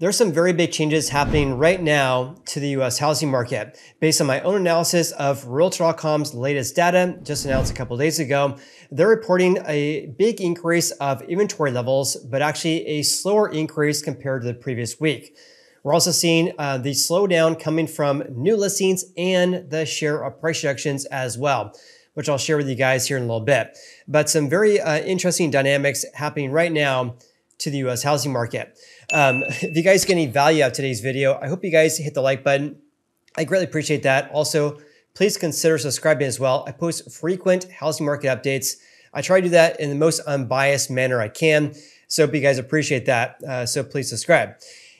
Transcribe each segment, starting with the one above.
There's some very big changes happening right now to the US housing market. Based on my own analysis of Realtor.com's latest data, just announced a couple of days ago, they're reporting a big increase of inventory levels, but actually a slower increase compared to the previous week. We're also seeing the slowdown coming from new listings and the share of price reductions as well, which I'll share with you guys here in a little bit. But some very interesting dynamics happening right now to the US housing market. If you guys get any value out of today's video, I hope you guys hit the like button. I greatly appreciate that. Also, please consider subscribing as well. I post frequent housing market updates. I try to do that in the most unbiased manner I can. So hope you guys appreciate that. So please subscribe.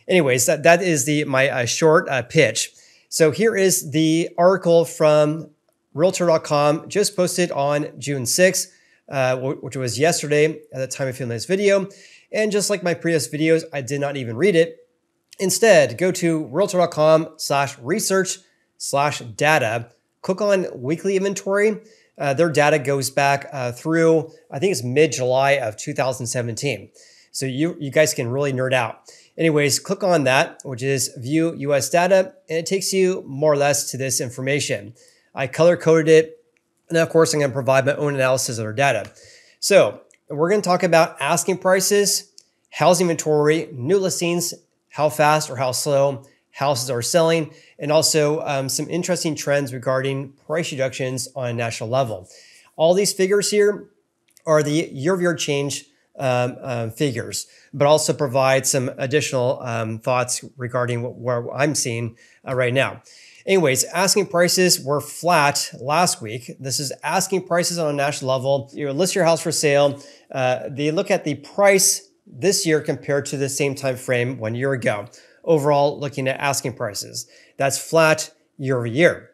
Anyways, that is my short pitch. So here is the article from Realtor.com, just posted on June 6th, which was yesterday at the time of filming this video. And just like my previous videos, I did not even read it. Instead, go to realtor.com/research/data, click on weekly inventory. Their data goes back through, I think it's mid-July of 2017. So you guys can really nerd out. Anyways, click on that, which is view US data, and it takes you more or less to this information. I color-coded it, and of course, I'm going to provide my own analysis of their data. So we're going to talk about asking prices, housing inventory, new listings, how fast or how slow houses are selling, and also some interesting trends regarding price reductions on a national level. All these figures here are the year-over-year change figures, but also provide some additional thoughts regarding what I'm seeing right now. Anyways, asking prices were flat last week. This is asking prices on a national level. You list your house for sale. They look at the price this year compared to the same time frame 1 year ago. Overall, looking at asking prices, that's flat year over year.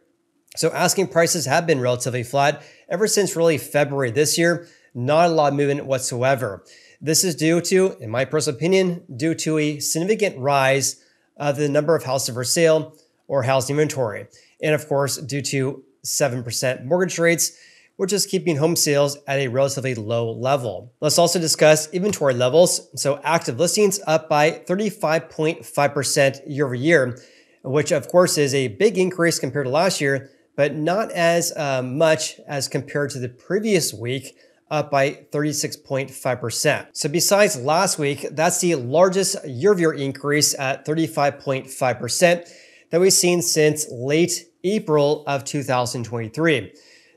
So asking prices have been relatively flat ever since really February this year. Not a lot of movement whatsoever. This is due to, in my personal opinion, due to a significant rise of the number of houses for sale or housing inventory. And of course, due to 7% mortgage rates, which is keeping home sales at a relatively low level. Let's also discuss inventory levels. So active listings up by 35.5% year over year, which of course is a big increase compared to last year, but not as much as compared to the previous week, up by 36.5%. So besides last week, that's the largest year-over-year increase at 35.5%. that we've seen since late April of 2023.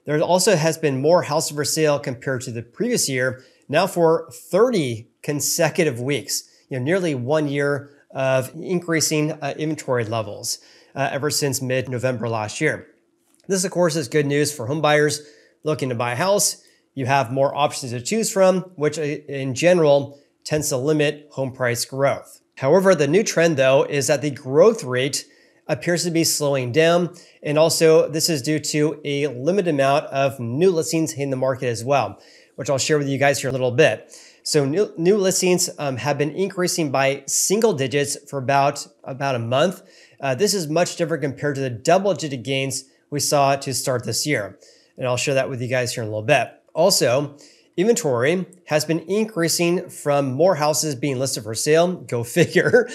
There also has been more houses for sale compared to the previous year, now for 30 consecutive weeks, nearly 1 year of increasing inventory levels ever since mid-November last year. This, of course, is good news for home buyers looking to buy a house. You have more options to choose from, which in general tends to limit home price growth. However, the new trend, though, is that the growth rate appears to be slowing down. And also this is due to a limited amount of new listings in the market as well, which I'll share with you guys here in a little bit. So new listings have been increasing by single digits for about a month. This is much different compared to the double-digit gains we saw to start this year. And I'll share that with you guys here in a little bit. Also, inventory has been increasing from more houses being listed for sale. Go figure.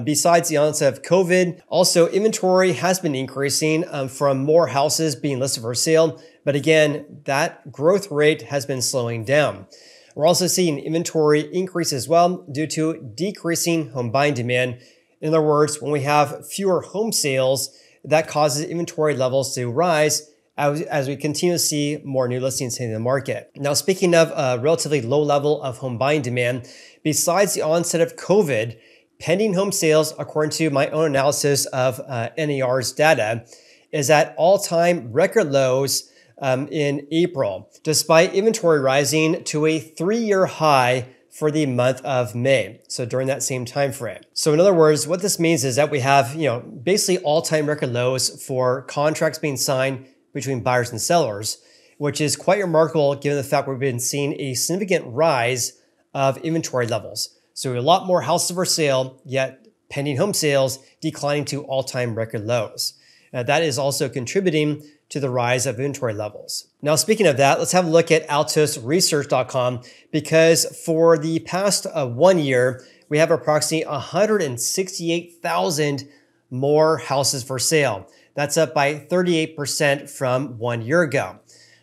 Besides the onset of COVID, also inventory has been increasing from more houses being listed for sale. But again, that growth rate has been slowing down. We're also seeing inventory increase as well due to decreasing home buying demand. In other words, when we have fewer home sales, that causes inventory levels to rise as we continue to see more new listings hitting the market. Now, speaking of a relatively low level of home buying demand, besides the onset of COVID, pending home sales, according to my own analysis of NAR's data, is at all-time record lows in April, despite inventory rising to a 3-year high for the month of May. So during that same time frame. So in other words, what this means is that we have, basically all-time record lows for contracts being signed between buyers and sellers, which is quite remarkable given the fact we've been seeing a significant rise of inventory levels. So a lot more houses for sale, yet pending home sales declining to all-time record lows. That is also contributing to the rise of inventory levels. Now, speaking of that, let's have a look at Altos Research.com, because for the past 1 year, we have approximately 168,000 more houses for sale. That's up by 38% from 1 year ago.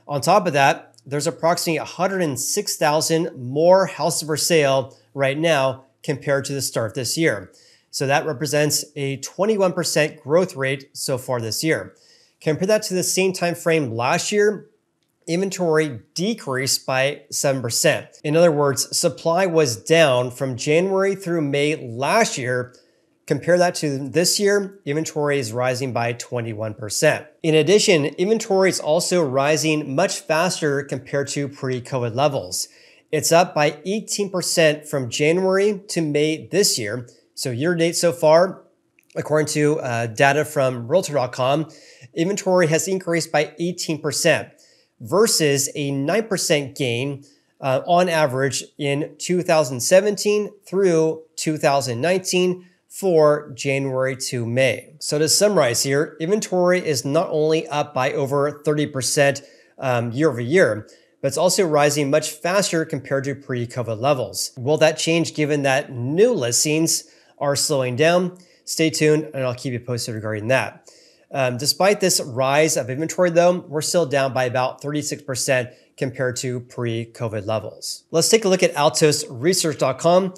On top of that, there's approximately 106,000 more houses for sale right now compared to the start of this year. So that represents a 21% growth rate so far this year. Compare that to the same time frame last year, inventory decreased by 7%. In other words, supply was down from January through May last year. Compare that to this year, inventory is rising by 21%. In addition, inventory is also rising much faster compared to pre-COVID levels. It's up by 18% from January to May this year. So year to date so far, according to data from Realtor.com, inventory has increased by 18% versus a 9% gain on average in 2017 through 2019 for January to May. So to summarize here, inventory is not only up by over 30% year over year, but it's also rising much faster compared to pre-COVID levels. Will that change given that new listings are slowing down? Stay tuned and I'll keep you posted regarding that. Despite this rise of inventory though, we're still down by about 36% compared to pre-COVID levels. Let's take a look at AltosResearch.com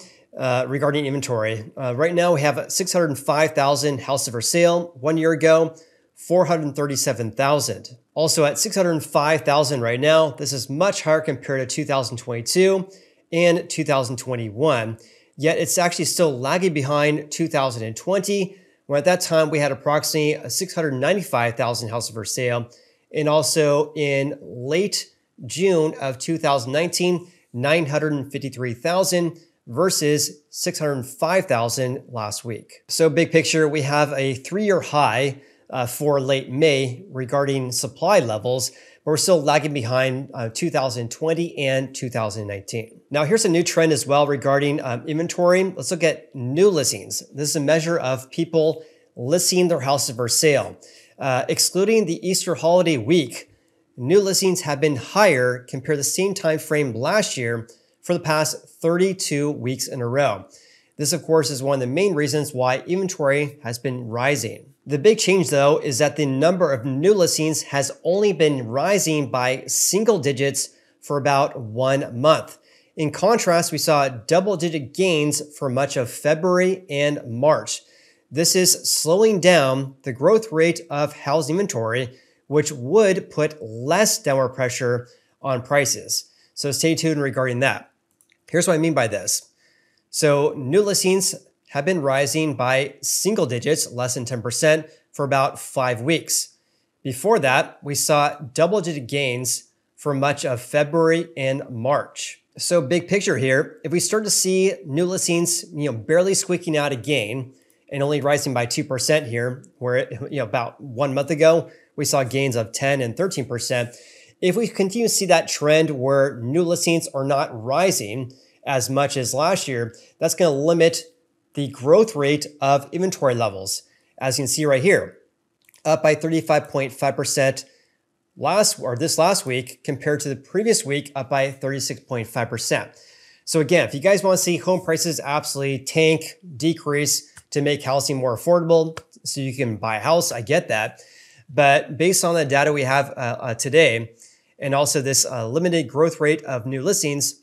regarding inventory. Right now we have 605,000 houses for sale. 1 year ago, 437,000. Also at 605,000 right now, this is much higher compared to 2022 and 2021. Yet it's actually still lagging behind 2020, when at that time we had approximately 695,000 houses for sale. And also in late June of 2019, 953,000 versus 605,000 last week. So big picture, we have a 3-year high for late May regarding supply levels, but we're still lagging behind 2020 and 2019. Now here's a new trend as well regarding inventory. Let's look at new listings. This is a measure of people listing their houses for sale. Excluding the Easter holiday week, new listings have been higher compared to the same time frame last year for the past 32 weeks in a row. This, of course, is one of the main reasons why inventory has been rising. The big change, though, is that the number of new listings has only been rising by single digits for about 1 month. In contrast, we saw double-digit gains for much of February and March. This is slowing down the growth rate of housing inventory, which would put less downward pressure on prices. So stay tuned regarding that. Here's what I mean by this. So new listings have been rising by single digits, less than 10%, for about 5 weeks. Before that, we saw double-digit gains for much of February and March. So big picture here, if we start to see new listings, barely squeaking out a gain and only rising by 2% here, where about 1 month ago, we saw gains of 10 and 13%. If we continue to see that trend where new listings are not rising as much as last year, that's going to limit the growth rate of inventory levels. As you can see right here, up by 35.5% this last week compared to the previous week, up by 36.5%. So again, if you guys want to see home prices absolutely tank, decrease to make housing more affordable so you can buy a house, I get that. But based on the data we have today, and also this limited growth rate of new listings,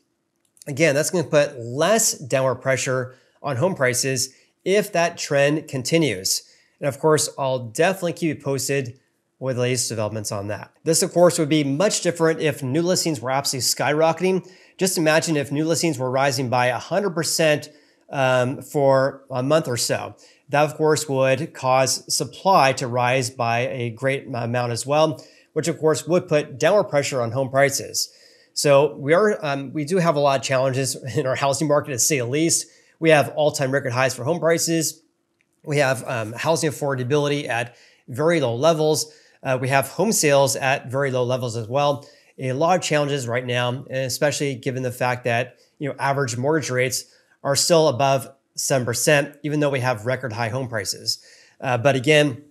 again, that's going to put less downward pressure on home prices if that trend continues. And of course, I'll definitely keep you posted with the latest developments on that. This, of course, would be much different if new listings were absolutely skyrocketing. Just imagine if new listings were rising by 100% for a month or so. That, of course, would cause supply to rise by a great amount as well, which, of course, would put downward pressure on home prices. So we do have a lot of challenges in our housing market, to say the least. We have all-time record highs for home prices. We have housing affordability at very low levels. We have home sales at very low levels as well. A lot of challenges right now, and especially given the fact that average mortgage rates are still above 7%, even though we have record high home prices. But again,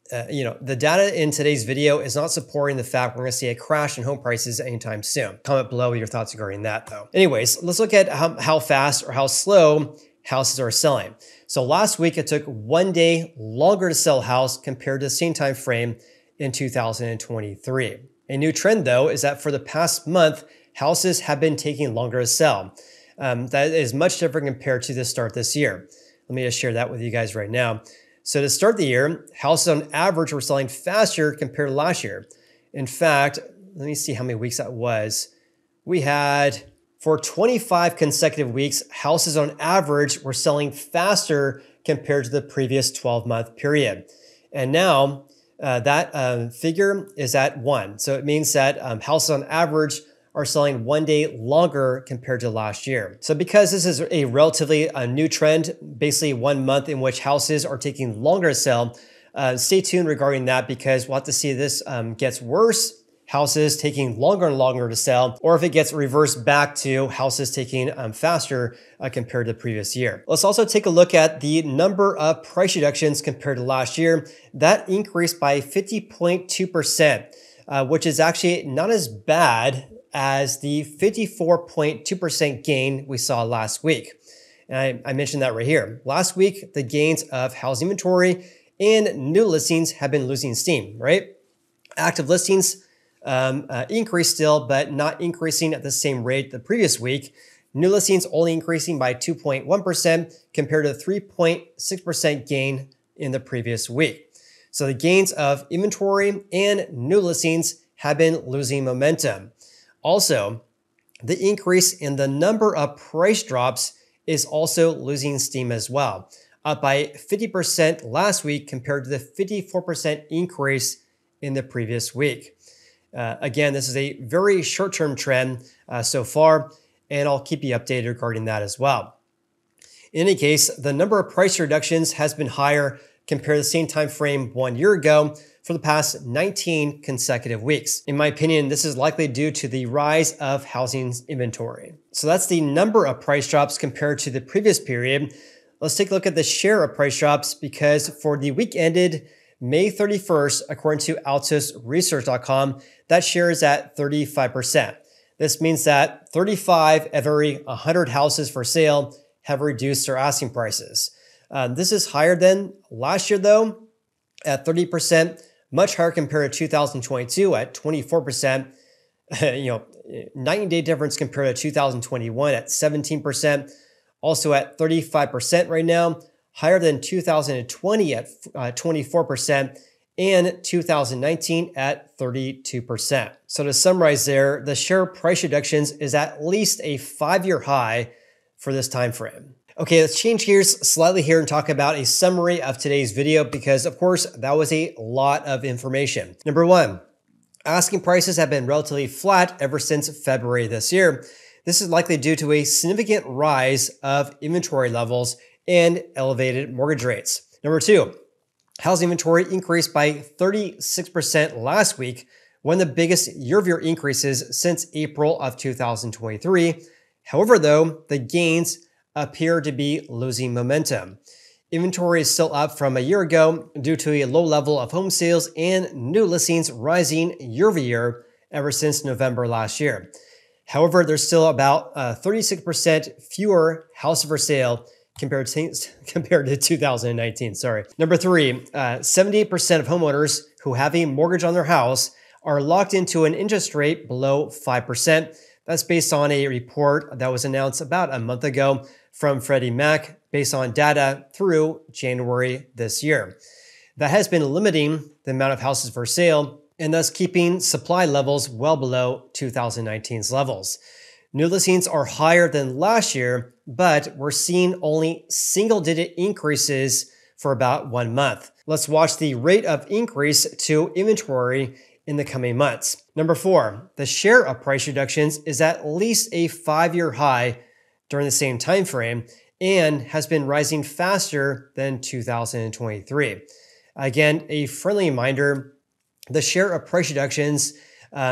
the data in today's video is not supporting the fact we're going to see a crash in home prices anytime soon. Comment below with your thoughts regarding that, though. Anyways, let's look at how fast or how slow houses are selling. So last week, it took 1 day longer to sell a house compared to the same time frame in 2023. A new trend, though, is that for the past month, houses have been taking longer to sell. That is much different compared to the start this year. Let me just share that with you guys right now. So to start the year, houses on average were selling faster compared to last year. In fact, let me see how many weeks that was. We had, for 25 consecutive weeks, houses on average were selling faster compared to the previous 12-month period. And now that figure is at 1. So it means that houses on average are selling 1 day longer compared to last year. So because this is a relatively new trend, basically 1 month in which houses are taking longer to sell, stay tuned regarding that because we'll have to see if this gets worse, houses taking longer and longer to sell, or if it gets reversed back to houses taking faster compared to the previous year. Let's also take a look at the number of price reductions compared to last year. That increased by 50.2%, which is actually not as bad as the 54.2% gain we saw last week. And I mentioned that right here. Last week, the gains of housing inventory and new listings have been losing steam, right? Active listings increased still, but not increasing at the same rate the previous week. New listings only increasing by 2.1% compared to the 3.6% gain in the previous week. So the gains of inventory and new listings have been losing momentum. Also, the increase in the number of price drops is also losing steam as well, up by 50% last week compared to the 54% increase in the previous week. Again, this is a very short-term trend so far, and I'll keep you updated regarding that as well. In any case, the number of price reductions has been higher compared to the same time frame 1 year ago for the past 19 consecutive weeks. In my opinion, this is likely due to the rise of housing inventory. So that's the number of price drops compared to the previous period. Let's take a look at the share of price drops because for the week ended May 31st, according to altosresearch.com, that share is at 35%. This means that 35 of every 100 houses for sale have reduced their asking prices. This is higher than last year though, at 30%, much higher compared to 2022 at 24%. 90-day difference compared to 2021 at 17%, also at 35% right now, higher than 2020 at 24%, and 2019 at 32%. So to summarize there, the share price reductions is at least a 5-year high for this time frame. Okay, let's change gears slightly here and talk about a summary of today's video because, of course, that was a lot of information. Number 1, asking prices have been relatively flat ever since February this year. This is likely due to a significant rise of inventory levels and elevated mortgage rates. Number 2, housing inventory increased by 36% last week, one of the biggest year-over-year increases since April of 2023. However, though, the gains appear to be losing momentum. Inventory is still up from a year ago due to a low level of home sales and new listings rising year over year ever since November last year. However, there's still about 36% fewer houses for sale compared to 2019. Number 3, 78% of homeowners who have a mortgage on their house are locked into an interest rate below 5%. That's based on a report that was announced about a month ago from Freddie Mac based on data through January this year. That has been limiting the amount of houses for sale and thus keeping supply levels well below 2019's levels. New listings are higher than last year, but we're seeing only single-digit increases for about 1 month. Let's watch the rate of increase to inventory in the coming months. Number 4, the share of price reductions is at least a 5-year high during the same time frame and has been rising faster than 2023. Again, a friendly reminder, the share of price reductions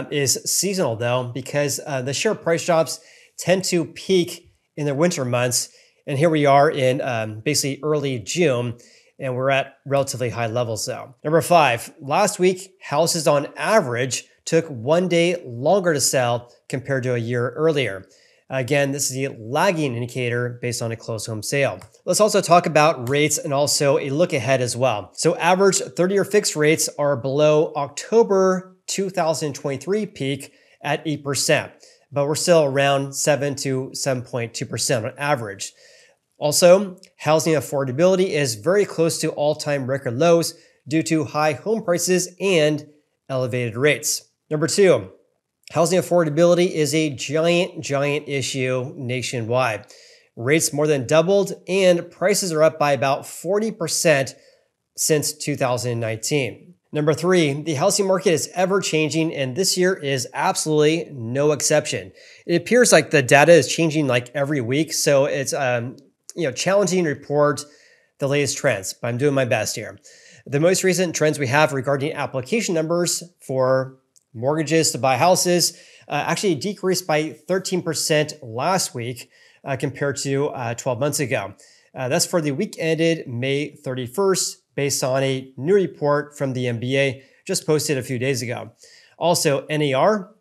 is seasonal though, because the share of price drops tend to peak in the winter months. And here we are in basically early June, and we're at relatively high levels though. Number 5, last week, houses on average took 1 day longer to sell compared to a year earlier. Again, this is a lagging indicator based on a closed home sale. Let's also talk about rates and also a look ahead as well. So average 30-year fixed rates are below October 2023 peak at 8%, but we're still around 7 to 7.2% on average. Also, housing affordability is very close to all-time record lows due to high home prices and elevated rates. Number two, housing affordability is a giant issue nationwide. Rates more than doubled and prices are up by about 40% since 2019. Number three, the housing market is ever changing and this year is absolutely no exception. It appears like the data is changing like every week, so it's challenging to report the latest trends, but I'm doing my best here. The most recent trends we have regarding application numbers for mortgages to buy houses actually decreased by 13% last week compared to 12 months ago. That's for the week ended May 31st, based on a new report from the MBA just posted a few days ago. Also, NAR,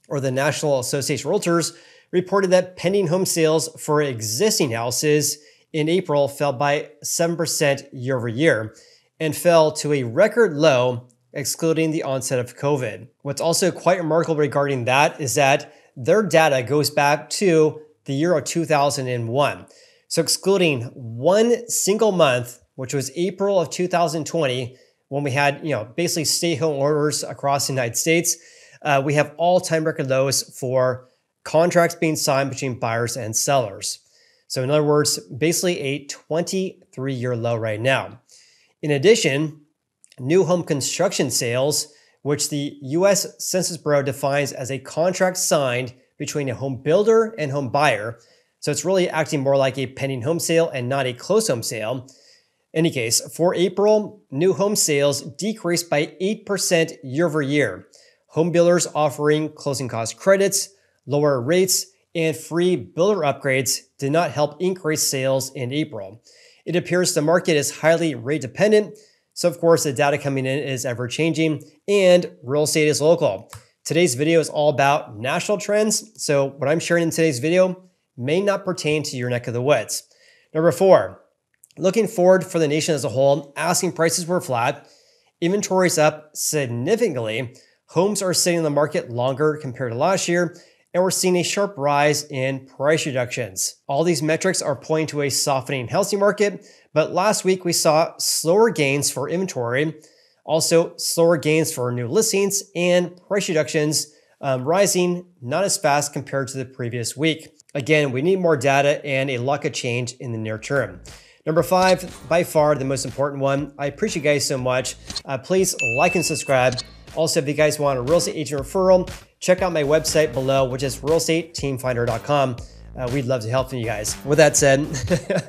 or the National Association of Realtors, reported that pending home sales for existing houses in April fell by 7% year over year and fell to a record low excluding the onset of COVID. What's also quite remarkable regarding that is that their data goes back to the year of 2001. So excluding one single month, which was April of 2020, when we had basically stay-home orders across the United States, we have all-time record lows for contracts being signed between buyers and sellers. So in other words, basically a 23-year low right now. In addition, new home construction sales, which the U.S. Census Bureau defines as a contract signed between a home builder and home buyer. So it's really acting more like a pending home sale and not a closed home sale. In any case, for April, new home sales decreased by 8% year over year. Home builders offering closing cost credits, lower rates, and free builder upgrades did not help increase sales in April. It appears the market is highly rate dependent. So of course, the data coming in is ever changing and real estate is local. Today's video is all about national trends. So what I'm sharing in today's video may not pertain to your neck of the woods. Number four, looking forward for the nation as a whole, asking prices were flat, inventories up significantly, homes are sitting in the market longer compared to last year, and we're seeing a sharp rise in price reductions. All these metrics are pointing to a softening housing market, but last week we saw slower gains for inventory, also slower gains for new listings, and price reductions rising not as fast compared to the previous week. Again, we need more data and a lot could change in the near term. Number five, by far the most important one. I appreciate you guys so much. Please like and subscribe. Also, if you guys want a real estate agent referral, check out my website below, which is realestateteamfinder.com. We'd love to help you guys. With that said,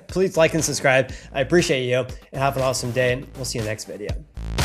please like and subscribe. I appreciate you and have an awesome day. We'll see you in the next video.